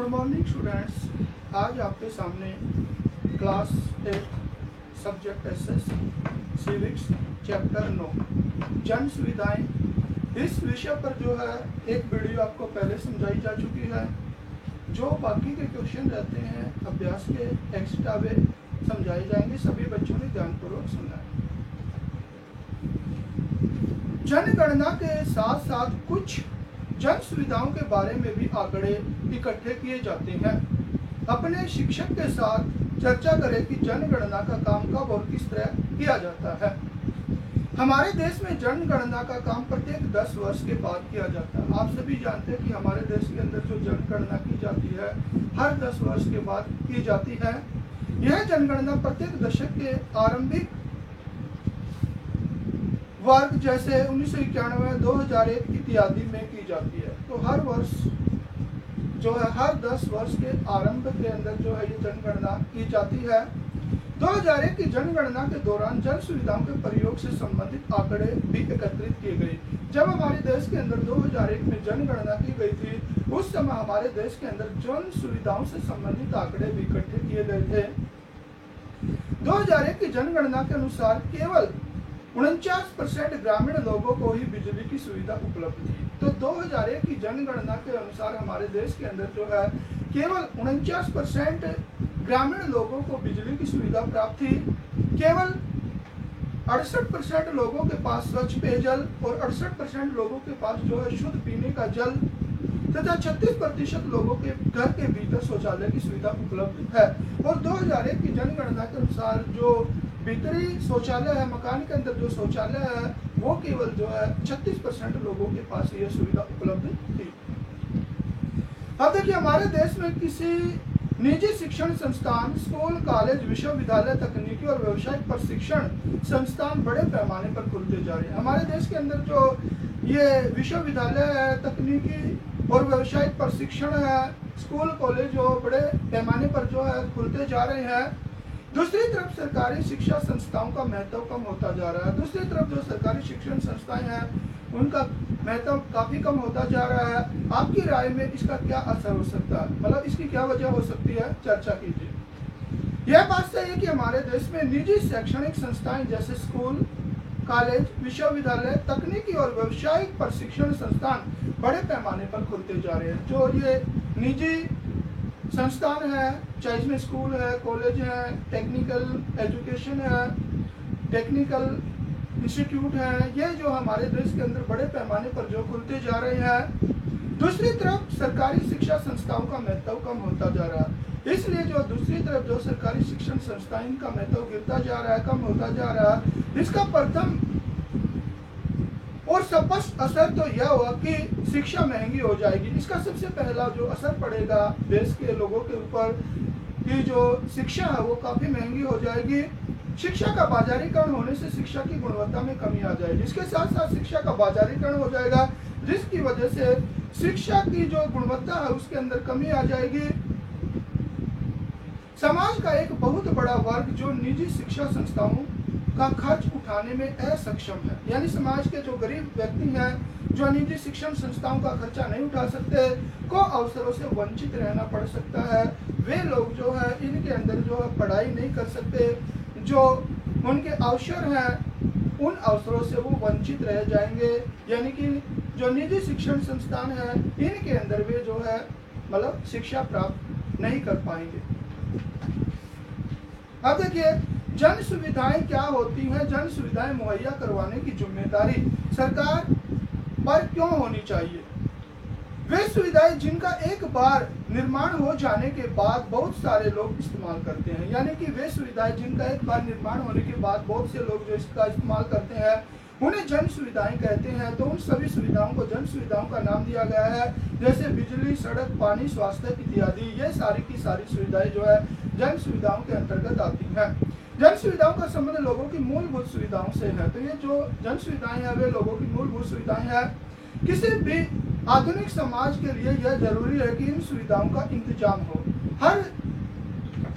Good morning students. आज आपके सामने class 8 subject SS civics chapter 9 जन सुविधाएं, इस विषय पर जो है एक वीडियो आपको पहले समझाई जा चुकी है। जो बाकी के क्वेश्चन रहते हैं अभ्यास के एक्स्ट्रा वे समझाए जाएंगे। सभी बच्चों ने ध्यानपूर्वक सुना है। जनगणना के साथ साथ कुछ जन सुविधाओं के बारे में भी आंकड़े इकट्ठे किए जाते हैं। अपने शिक्षक के साथ चर्चा करें कि जनगणना का काम कब और किस तरह किया जाता है। हमारे देश में जनगणना का काम प्रत्येक 10 वर्ष के बाद किया जाता है। आप सभी जानते हैं कि हमारे देश के अंदर जो जनगणना की जाती है हर 10 वर्ष के बाद की जाती है। यह जनगणना प्रत्येक दशक के आरंभिक वर्ग जैसे 1991, 2001 इत्यादि में की जाती है। तो हर वर्ष जो है हर 10 वर्ष के आरंभ के अंदर जो है ये जनगणना की जाती है। 2001 की जनगणना के दौरान जन सुविधाओं के प्रयोग से संबंधित आंकड़े भी एकत्रित किए गए। जब हमारे देश के अंदर 2001 में जनगणना की गई थी उस समय हमारे देश के अंदर जन सुविधाओं से संबंधित आंकड़े भी इकट्ठे किए गए थे। 2001 की जनगणना के अनुसार केवल 49% ग्रामीण लोगों को ही बिजली की सुविधा उपलब्ध थी। तो 2001 की जनगणना के अनुसार हमारे देश के अंदर जो है केवल 49% ग्रामीण लोगों को बिजली की सुविधा प्राप्त थी। केवल 68% लोगों के पास स्वच्छ पेयजल और 68% लोगों के पास जो है शुद्ध पीने का जल तथा 36% लोगों के घर के भीतर शौचालय की सुविधा उपलब्ध है। और 2001 की जनगणना के अनुसार जो भीतरी शौचालय है, मकान के अंदर जो शौचालय है वो केवल जो है 36% लोगों के पास यह सुविधा उपलब्ध थी। अब देखिए हमारे देश में किसी निजी शिक्षण संस्थान, स्कूल, कॉलेज, विश्वविद्यालय, तकनीकी और व्यावसायिक प्रशिक्षण संस्थान बड़े पैमाने पर खुलते जा रहे हैं। हमारे देश के अंदर जो ये विश्वविद्यालय है, तकनीकी और व्यावसायिक प्रशिक्षण है, स्कूल, कॉलेज जो बड़े पैमाने पर जो है खुलते जा रहे हैं। दूसरी तरफ सरकारी शिक्षा संस्थाओं का महत्व कम होता जा रहा है। दूसरी तरफ जो सरकारी शिक्षण संस्थाएं हैं उनका महत्व काफी कम होता जा रहा है। आपकी राय में इसका क्या असर हो सकता है, मतलब इसकी क्या वजह हो सकती है, चर्चा कीजिए। यह बात सही है कि हमारे देश में निजी शैक्षणिक संस्थाएं जैसे स्कूल, कॉलेज, विश्वविद्यालय, तकनीकी और व्यावसायिक प्रशिक्षण संस्थान बड़े पैमाने पर खुलते जा रहे हैं। जो ये निजी संस्थान है, चाहे इसमें स्कूल है, कॉलेज है, टेक्निकल एजुकेशन है, टेक्निकल इंस्टीट्यूट है, ये जो हमारे देश के अंदर बड़े पैमाने पर जो खुलते जा रहे हैं। दूसरी तरफ सरकारी शिक्षा संस्थाओं का महत्व कम होता जा रहा है। इसलिए जो दूसरी तरफ जो सरकारी शिक्षण संस्थाएं का महत्व गिरता जा रहा है, कम होता जा रहा है। इसका प्रथम और स्पष्ट असर तो यह हुआ कि शिक्षा महंगी हो जाएगी। इसका सबसे पहला जो असर पड़ेगा देश के लोगों के ऊपर कि जो शिक्षा है वो काफी महंगी हो जाएगी। शिक्षा का बाजारीकरण होने से शिक्षा की गुणवत्ता में कमी आ जाएगी। इसके साथ साथ शिक्षा का बाजारीकरण हो जाएगा जिसकी वजह से शिक्षा की जो गुणवत्ता है उसके अंदर कमी आ जाएगी। समाज का एक बहुत बड़ा वर्ग जो निजी शिक्षा संस्थाओं का खर्च उठाने में असक्षम है, यानी समाज के जो गरीब व्यक्ति हैं जो निजी शिक्षण संस्थाओं का खर्चा नहीं उठा सकते को अवसरों से वंचित रहना पड़ सकता है। वे लोग जो है इनके अंदर जो है पढ़ाई नहीं कर सकते, जो उनके अवसर हैं उन अवसरों से वो वंचित रह जाएंगे। यानी कि जो निजी शिक्षण संस्थान है इनके अंदर वे जो है मतलब शिक्षा प्राप्त नहीं कर पाएंगे। अब देखिए जन सुविधाएं क्या होती हैं। जन सुविधाएं मुहैया करवाने की जिम्मेदारी सरकार पर क्यों होनी चाहिए। वे सुविधाएं जिनका एक बार निर्माण हो जाने के बाद बहुत सारे लोग इस्तेमाल करते हैं, यानी कि वे सुविधाएं जिनका एक बार निर्माण होने के बाद बहुत से लोग जो इसका इस्तेमाल करते हैं उन्हें जन सुविधाएं कहते हैं। तो उन सभी सुविधाओं को जन सुविधाओं का नाम दिया गया है। जैसे बिजली, सड़क, पानी, स्वास्थ्य इत्यादि, ये सारी की सारी सुविधाएं जो है जन सुविधाओं के अंतर्गत आती हैं। जन सुविधाओं का संबंध लोगों की मूलभूत सुविधाओं से है। तो ये जो जन सुविधाएं हैं वे लोगों की मूलभूत सुविधाएं हैं। किसी भी आधुनिक समाज के लिए यह जरूरी है कि इन सुविधाओं का इंतजाम हो। हर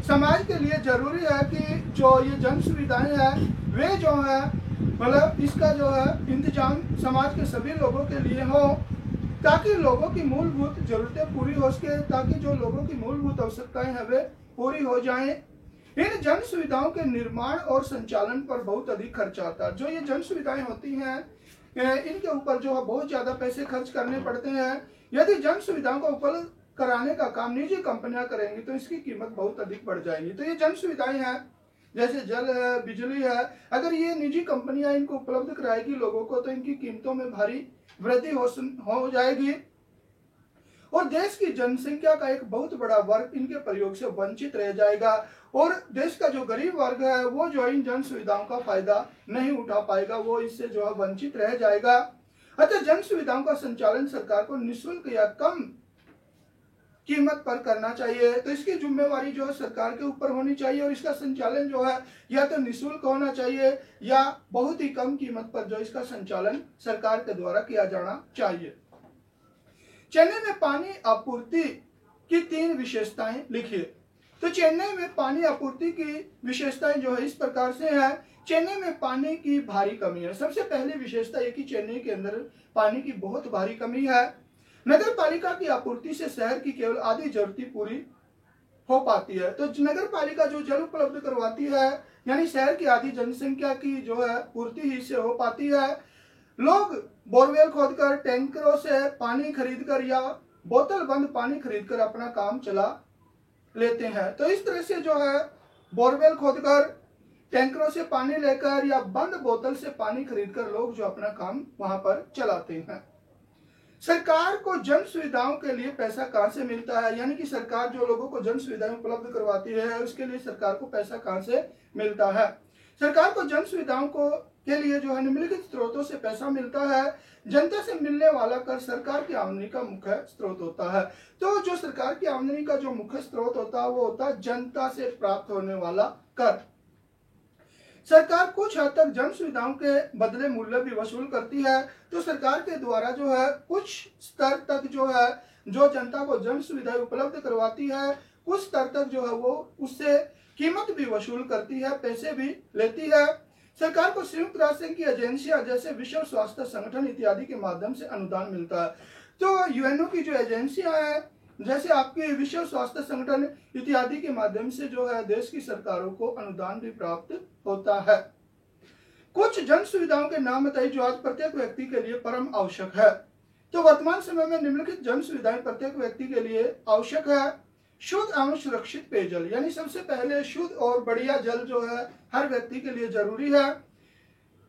समाज के लिए जरूरी है कि जो ये जन सुविधाएं हैं वे जो है मतलब इसका जो है इंतजाम समाज के सभी लोगों के लिए हो ताकि लोगों की मूलभूत जरूरतें पूरी हो सके, ताकि जो लोगों की मूलभूत आवश्यकताएं हैं वे पूरी हो जाएं। इन जन सुविधाओं के निर्माण और संचालन पर बहुत अधिक खर्च आता है। जो ये जन सुविधाएं होती हैं इनके ऊपर जो है बहुत ज्यादा पैसे खर्च करने पड़ते हैं। यदि जन सुविधाओं को उपलब्ध कराने का काम निजी कंपनियां करेंगी तो इसकी कीमत बहुत अधिक बढ़ जाएगी। तो ये जन सुविधाएं हैं जैसे जल है, बिजली है, अगर ये निजी कंपनियां इनको उपलब्ध कराएगी लोगों को तो इनकी कीमतों में भारी वृद्धि हो जाएगी और देश की जनसंख्या का एक बहुत बड़ा वर्ग इनके प्रयोग से वंचित रह जाएगा और देश का जो गरीब वर्ग है वो जो इन जन सुविधाओं का फायदा नहीं उठा पाएगा, वो इससे जो है वंचित रह जाएगा। अतः जन सुविधाओं का संचालन सरकार को निःशुल्क या कम कीमत पर करना चाहिए। तो इसकी जिम्मेवारी जो है सरकार के ऊपर होनी चाहिए और इसका संचालन जो है या तो निःशुल्क होना चाहिए या बहुत ही कम कीमत पर जो इसका संचालन सरकार के द्वारा किया जाना चाहिए। चेन्नई में पानी आपूर्ति की 3 विशेषताएं लिखिए। तो चेन्नई में पानी आपूर्ति की विशेषताएं जो है इस प्रकार से है। चेन्नई में पानी की भारी कमी है। सबसे पहली विशेषता ये कि चेन्नई के अंदर पानी की बहुत भारी कमी है। नगर पालिका की आपूर्ति से शहर की केवल आधी जरूरतें पूरी हो पाती है। तो नगर पालिका जो जल उपलब्ध करवाती है यानी शहर की आधी जनसंख्या की जो है पूर्ति ही से हो पाती है। लोग बोरवेल खोदकर, टैंकरों से पानी खरीदकर या बोतल बंद पानी खरीदकर अपना काम चला लेते हैं। तो इस तरह से जो है बोरवेल खोदकर, टैंकरों से पानी लेकर या बंद बोतल से पानी खरीदकर लोग जो अपना काम वहां पर चलाते हैं। सरकार को जन सुविधाओं के लिए पैसा कहां से मिलता है, यानी कि सरकार जो लोगों को जन सुविधाएं उपलब्ध करवाती है उसके लिए सरकार को पैसा कहां से मिलता है। सरकार को जन सुविधाओं के लिए जो है निम्नलिखित स्रोतों से पैसा मिलता है। जनता से मिलने वाला कर सरकार की आमदनी का मुख्य स्रोत होता है। तो जो सरकार की आमदनी का जो मुख्य स्रोत होता है वो होता है जनता से प्राप्त होने वाला कर। सरकार कुछ हद तक जन सुविधाओं के बदले मूल्य भी वसूल करती है। तो सरकार के द्वारा जो है कुछ स्तर तक जो है जो जनता को जन सुविधाएं उपलब्ध करवाती है कुछ स्तर तक जो है वो उससे कीमत भी वसूल करती है, पैसे भी लेती है। सरकार को संयुक्त राष्ट्र संघ की एजेंसियां जैसे विश्व स्वास्थ्य संगठन इत्यादि के माध्यम से अनुदान मिलता है। तो यूएनओ की जो एजेंसियां हैं जैसे आपके विश्व स्वास्थ्य संगठन इत्यादि के माध्यम से जो है देश की सरकारों को अनुदान भी प्राप्त होता है। कुछ जन सुविधाओं के नाम बताइए जो आज प्रत्येक व्यक्ति के लिए परम आवश्यक है। तो वर्तमान समय में निम्नलिखित जन सुविधाएं प्रत्येक व्यक्ति के लिए आवश्यक है। शुद्ध एवं सुरक्षित पेयजल, यानी सबसे पहले शुद्ध और बढ़िया जल जो है हर व्यक्ति के लिए जरूरी है।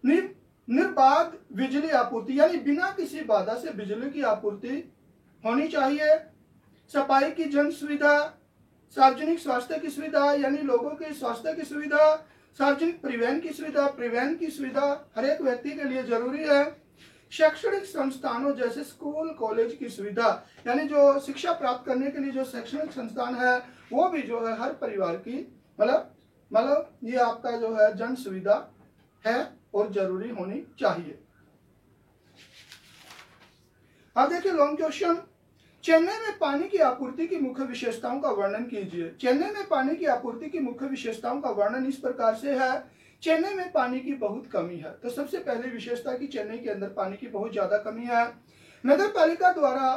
निर्बाध बिजली आपूर्ति, यानी बिना किसी बाधा से बिजली की आपूर्ति होनी चाहिए। सफाई की जन सुविधा, सार्वजनिक स्वास्थ्य की सुविधा यानी लोगों के स्वास्थ्य की सुविधा, सार्वजनिक परिवहन की सुविधा हर एक व्यक्ति के लिए जरूरी है। शैक्षणिक संस्थानों जैसे स्कूल कॉलेज की सुविधा, यानी जो शिक्षा प्राप्त करने के लिए जो शैक्षणिक संस्थान है वो भी जो है हर परिवार की मतलब ये आपका जो है जन सुविधा है और जरूरी होनी चाहिए। अब देखिए लॉन्ग क्वेश्चन, चेन्नई में पानी की आपूर्ति की मुख्य विशेषताओं का वर्णन कीजिए। चेन्नई में पानी की आपूर्ति की मुख्य विशेषताओं का वर्णन इस प्रकार से है। चेन्नई में पानी की बहुत कमी है। तो सबसे पहली विशेषता कि चेन्नई के अंदर पानी की बहुत ज्यादा कमी है। नगर पालिका द्वारा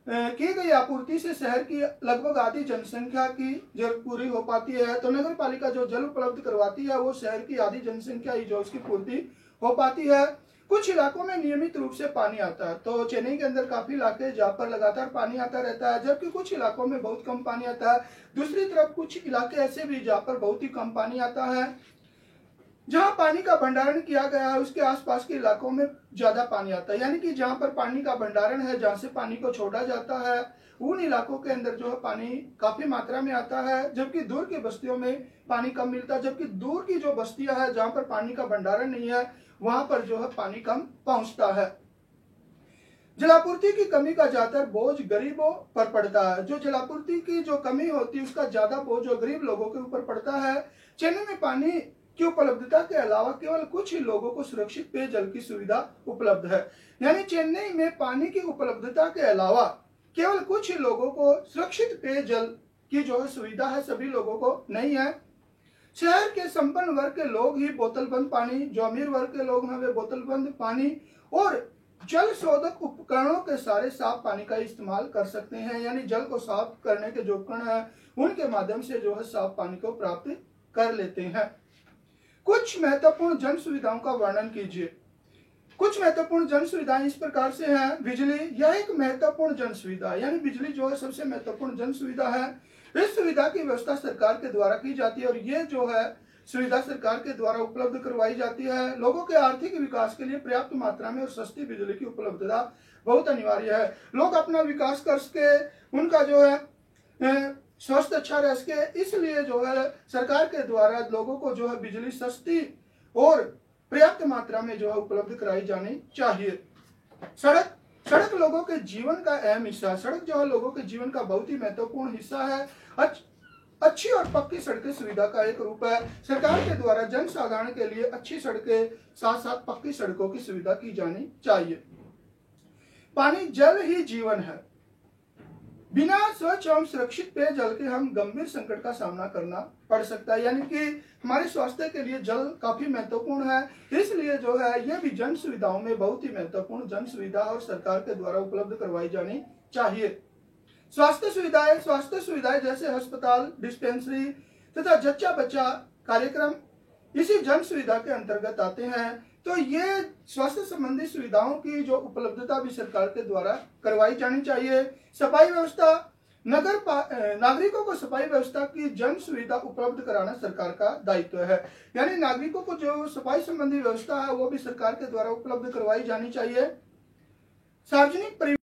की गई आपूर्ति से शहर की लगभग आधी जनसंख्या की जरूरत पूरी हो पाती है। तो नगर पालिका जो जल उपलब्ध करवाती है वो शहर की आधी जनसंख्या ही जो उसकी पूर्ति हो पाती है। कुछ इलाकों में नियमित रूप से पानी आता है। तो चेन्नई के अंदर काफी इलाके जहाँ पर लगातार पानी आता रहता है, जबकि कुछ इलाकों में बहुत कम पानी आता है। दूसरी तरफ कुछ इलाके ऐसे भी जहाँ पर बहुत ही कम पानी आता है। जहाँ पानी का भंडारण किया गया है उसके आसपास के इलाकों में ज्यादा पानी आता है, यानी कि जहाँ पर पानी का भंडारण है, जहाँ से पानी को छोड़ा जाता है, उन इलाकों के अंदर जो है पानी काफी मात्रा में आता है, जबकि दूर की बस्तियों में पानी कम मिलता है। जबकि दूर की जो बस्तियां है जहाँ पर पानी का भंडारण नहीं है वहां पर जो है पानी कम पहुंचता है। जलापूर्ति की कमी का ज्यादातर बोझ गरीबों पर पड़ता है। जो जलापूर्ति की जो कमी होती है उसका ज्यादा बोझ जो गरीब लोगों के ऊपर पड़ता है। चेन्नई में पानी की उपलब्धता के अलावा केवल कुछ ही लोगों को सुरक्षित पेयजल की सुविधा उपलब्ध है। यानी चेन्नई में पानी की उपलब्धता के अलावा केवल कुछ ही लोगों को सुरक्षित पेयजल की जो है सुविधा है, सभी लोगों को नहीं है। शहर के संपन्न वर्ग के लोग ही बोतल बंद पानी, जो अमीर वर्ग के लोग हैं वे बोतल बंद पानी और जल शोधक उपकरणों के सारे साफ पानी का इस्तेमाल कर सकते हैं, यानी जल को साफ करने के जो उपकरण है उनके माध्यम से जो है साफ पानी को प्राप्त कर लेते हैं। कुछ महत्वपूर्ण जन सुविधाओं का वर्णन कीजिए। कुछ महत्वपूर्ण जन सुविधाएं इस प्रकार से हैं। बिजली, यह एक महत्वपूर्ण जन सुविधा है, यानी बिजली जो है सबसे महत्वपूर्ण जन सुविधा है। इस सुविधा की व्यवस्था सरकार के द्वारा की जाती है और ये जो है सुविधा सरकार के द्वारा उपलब्ध करवाई जाती है। लोगों के आर्थिक विकास के लिए पर्याप्त मात्रा में और सस्ती बिजली की उपलब्धता बहुत अनिवार्य है। लोग अपना विकास कर सके, उनका जो है स्वास्थ्य अच्छा रह सके, इसलिए जो है सरकार के द्वारा लोगों को जो है बिजली सस्ती और पर्याप्त मात्रा में जो है उपलब्ध कराई जानी चाहिए। सड़क लोगों के जीवन का अहम हिस्सा है। सड़क जो है लोगों के जीवन का बहुत ही महत्वपूर्ण हिस्सा है। अच्छी और पक्की सड़कें सुविधा का एक रूप है। सरकार के द्वारा जन साधारण के लिए अच्छी सड़कें साथ साथ पक्की सड़कों की सुविधा की जानी चाहिए। पानी जल ही जीवन है। बिना स्वच्छ एवं सुरक्षित पेयजल के हम गंभीर संकट का सामना करना पड़ सकता है, यानी कि हमारे स्वास्थ्य के लिए जल काफी महत्वपूर्ण है। इसलिए जो है यह भी जन सुविधाओं में बहुत ही महत्वपूर्ण जन सुविधा और सरकार के द्वारा उपलब्ध करवाई जानी चाहिए। स्वास्थ्य सुविधाएं जैसे अस्पताल, डिस्पेंसरी तथा जच्चा बच्चा कार्यक्रम इसी जन सुविधा के अंतर्गत आते हैं। तो ये स्वास्थ्य संबंधी सुविधाओं की जो उपलब्धता भी सरकार के द्वारा करवाई जानी चाहिए। सफाई व्यवस्था, नागरिकों को सफाई व्यवस्था की जन सुविधा उपलब्ध कराना सरकार का दायित्व है, यानी नागरिकों को जो सफाई संबंधी व्यवस्था है वो भी सरकार के द्वारा उपलब्ध करवाई जानी चाहिए। सार्वजनिक